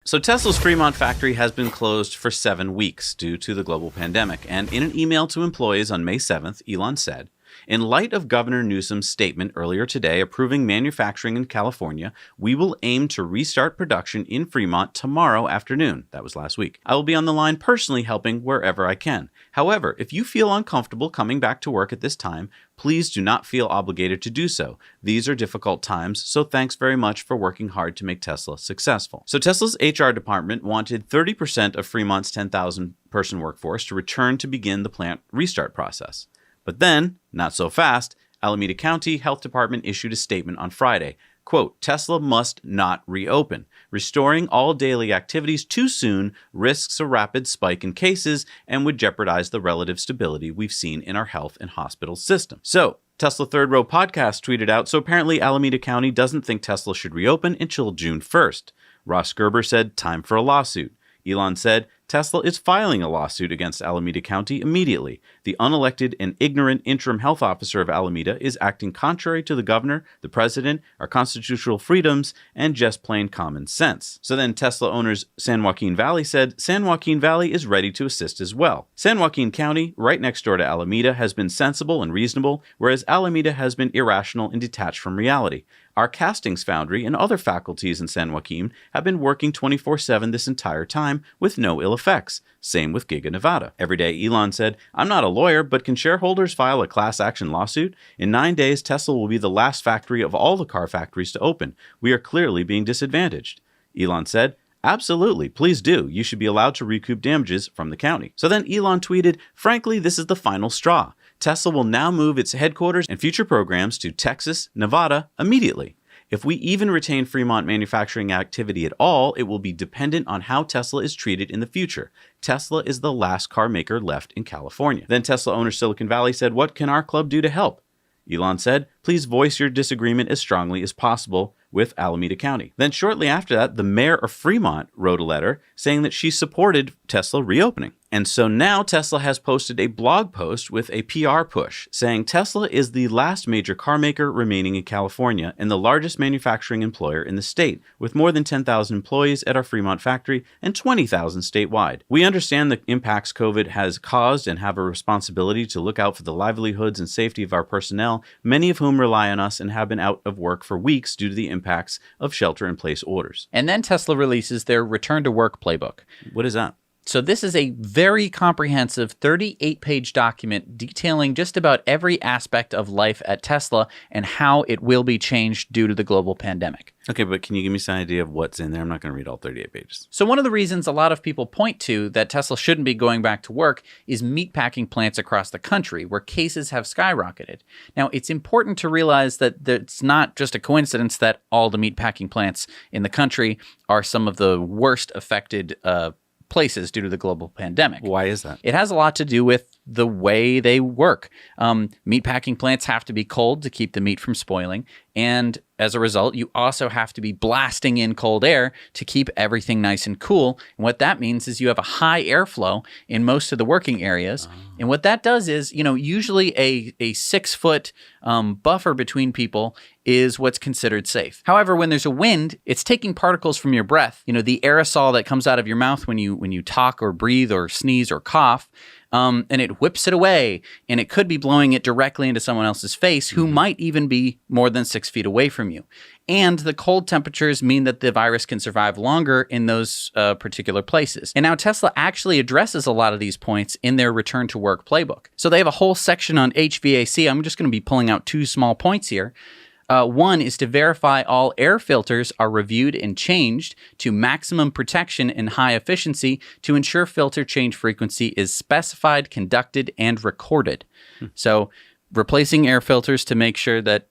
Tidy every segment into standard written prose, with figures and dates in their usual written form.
So Tesla's Fremont factory has been closed for 7 weeks due to the global pandemic, and in an email to employees on May 7th, Elon said, "In light of Governor Newsom's statement earlier today approving manufacturing in California, we will aim to restart production in Fremont tomorrow afternoon." That was last week. "I will be on the line personally helping wherever I can. However, if you feel uncomfortable coming back to work at this time, please do not feel obligated to do so. These are difficult times, so thanks very much for working hard to make Tesla successful." So Tesla's HR department wanted 30% of Fremont's 10,000-person workforce to return to begin the plant restart process. But then, not so fast, Alameda County Health Department issued a statement on Friday. Quote, "Tesla must not reopen. Restoring all daily activities too soon risks a rapid spike in cases and would jeopardize the relative stability we've seen in our health and hospital system." So, Tesla Third Row Podcast tweeted out, so apparently Alameda County doesn't think Tesla should reopen until June 1st. Ross Gerber said, "Time for a lawsuit." Elon said, "Tesla is filing a lawsuit against Alameda County immediately. The unelected and ignorant interim health officer of Alameda is acting contrary to the governor, the president, our constitutional freedoms, and just plain common sense." So then Tesla owners San Joaquin Valley said, "San Joaquin Valley is ready to assist as well. San Joaquin County, right next door to Alameda, has been sensible and reasonable, whereas Alameda has been irrational and detached from reality. Our castings foundry and other faculties in San Joaquin have been working 24/7 this entire time with no ill effects. Same with Giga Nevada." Every day, Elon said, "I'm not a lawyer, but can shareholders file a class action lawsuit? In 9 days, Tesla will be the last factory of all the car factories to open. We are clearly being disadvantaged." Elon said, "Absolutely, please do. You should be allowed to recoup damages from the county." So then Elon tweeted, "Frankly, this is the final straw. Tesla will now move its headquarters and future programs to Texas, Nevada, immediately. If we even retain Fremont manufacturing activity at all, it will be dependent on how Tesla is treated in the future. Tesla is the last car maker left in California." Then Tesla owner Silicon Valley said, "What can our club do to help?" Elon said, "Please voice your disagreement as strongly as possible with Alameda County." Then shortly after that, the mayor of Fremont wrote a letter saying that she supported Tesla reopening. And so now Tesla has posted a blog post with a PR push saying Tesla is the last major car maker remaining in California and the largest manufacturing employer in the state, with more than 10,000 employees at our Fremont factory and 20,000 statewide. We understand the impacts COVID has caused and have a responsibility to look out for the livelihoods and safety of our personnel, many of whom rely on us and have been out of work for weeks due to the impacts of shelter-in-place orders. And then Tesla releases their return to work playbook. What is that? So this is a very comprehensive 38-page document detailing just about every aspect of life at Tesla and how it will be changed due to the global pandemic. Okay, but can you give me some idea of what's in there? I'm not going to read all 38 pages. So one of the reasons a lot of people point to that Tesla shouldn't be going back to work is meatpacking plants across the country where cases have skyrocketed. Now, it's important to realize that it's not just a coincidence that all the meatpacking plants in the country are some of the worst affected places due to the global pandemic. Why is that? It has a lot to do with the way they work. Meatpacking plants have to be cold to keep the meat from spoiling. And as a result, you also have to be blasting in cold air to keep everything nice and cool. And what that means is you have a high airflow in most of the working areas. And what that does is, usually a 6-foot buffer between people is what's considered safe. However, when there's a wind, it's taking particles from your breath. The aerosol that comes out of your mouth when you talk or breathe or sneeze or cough. And it whips it away, and it could be blowing it directly into someone else's face who might even be more than 6 feet away from you. And the cold temperatures mean that the virus can survive longer in those particular places. And now Tesla actually addresses a lot of these points in their return to work playbook. So they have a whole section on HVAC. I'm just going to be pulling out 2 small points here. One is to verify all air filters are reviewed and changed to maximum protection and high efficiency to ensure filter change frequency is specified, conducted, and recorded. So replacing air filters to make sure that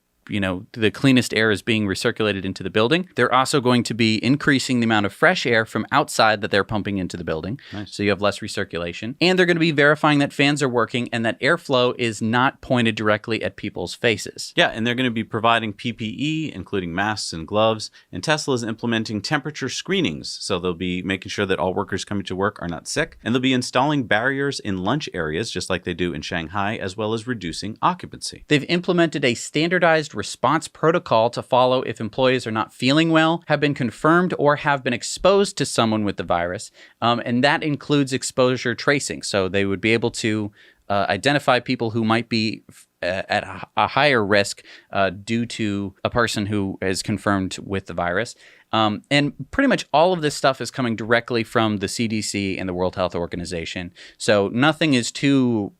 the cleanest air is being recirculated into the building. They're also going to be increasing the amount of fresh air from outside that they're pumping into the building. Nice. So you have less recirculation. And they're going to be verifying that fans are working and that airflow is not pointed directly at people's faces. Yeah, and they're going to be providing PPE, including masks and gloves. And Tesla is implementing temperature screenings. So they'll be making sure that all workers coming to work are not sick. And they'll be installing barriers in lunch areas, just like they do in Shanghai, as well as reducing occupancy. They've implemented a standardized response protocol to follow if employees are not feeling well, have been confirmed, or have been exposed to someone with the virus. And that includes exposure tracing. So they would be able to identify people who might be at a higher risk due to a person who is confirmed with the virus. And pretty much all of this stuff is coming directly from the CDC and the World Health Organization. So nothing is too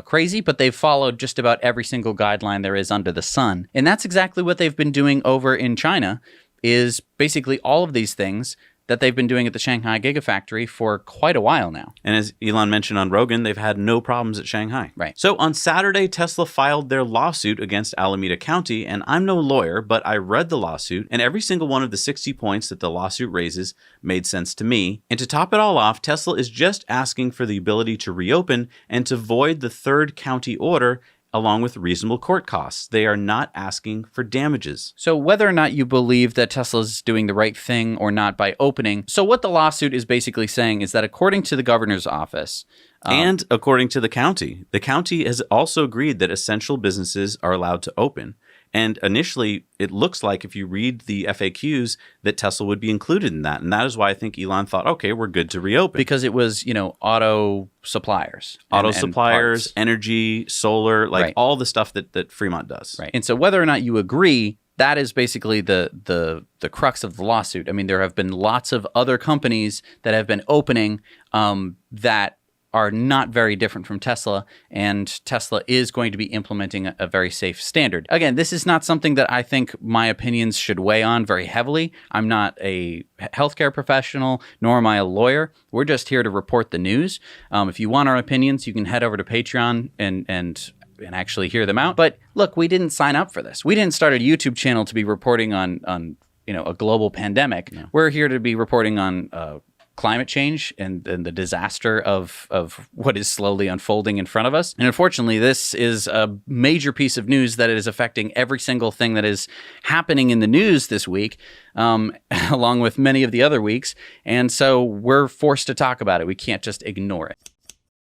crazy, but they've followed just about every single guideline there is under the sun. And that's exactly what they've been doing over in China, is basically all of these things that they've been doing at the Shanghai Gigafactory for quite a while now. And as Elon mentioned on Rogan, they've had no problems at Shanghai. Right. So on Saturday, Tesla filed their lawsuit against Alameda County, and I'm no lawyer, but I read the lawsuit, and every single one of the 60 points that the lawsuit raises made sense to me. And to top it all off, Tesla is just asking for the ability to reopen and to void the third county order along with reasonable court costs. They are not asking for damages. So whether or not you believe that Tesla's doing the right thing or not by opening, so what the lawsuit is basically saying is that according to the governor's office, and according to the county has also agreed that essential businesses are allowed to open. And initially, it looks like if you read the FAQs that Tesla would be included in that. And that is why I think Elon thought, okay, we're good to reopen. Because it was, auto suppliers. Auto suppliers, energy, solar, like Right. all the stuff that Fremont does. Right. And so whether or not you agree, that is basically the crux of the lawsuit. I mean, there have been lots of other companies that have been opening that are not very different from Tesla, and Tesla is going to be implementing a very safe standard. Again, this is not something that I think my opinions should weigh on very heavily. I'm not a healthcare professional, nor am I a lawyer. We're just here to report the news. If you want our opinions, you can head over to Patreon and actually hear them out. But look, we didn't sign up for this. We didn't start a YouTube channel to be reporting on a global pandemic. No. We're here to be reporting on climate change and the disaster of what is slowly unfolding in front of us. And unfortunately, this is a major piece of news that is affecting every single thing that is happening in the news this week, along with many of the other weeks. And so we're forced to talk about it. We can't just ignore it.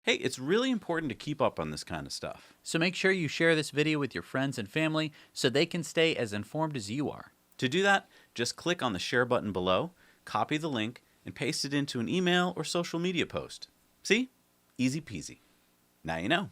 Hey, it's really important to keep up on this kind of stuff. So make sure you share this video with your friends and family so they can stay as informed as you are. To do that, just click on the share button below, copy the link, and paste it into an email or social media post. See? Easy peasy. Now you know.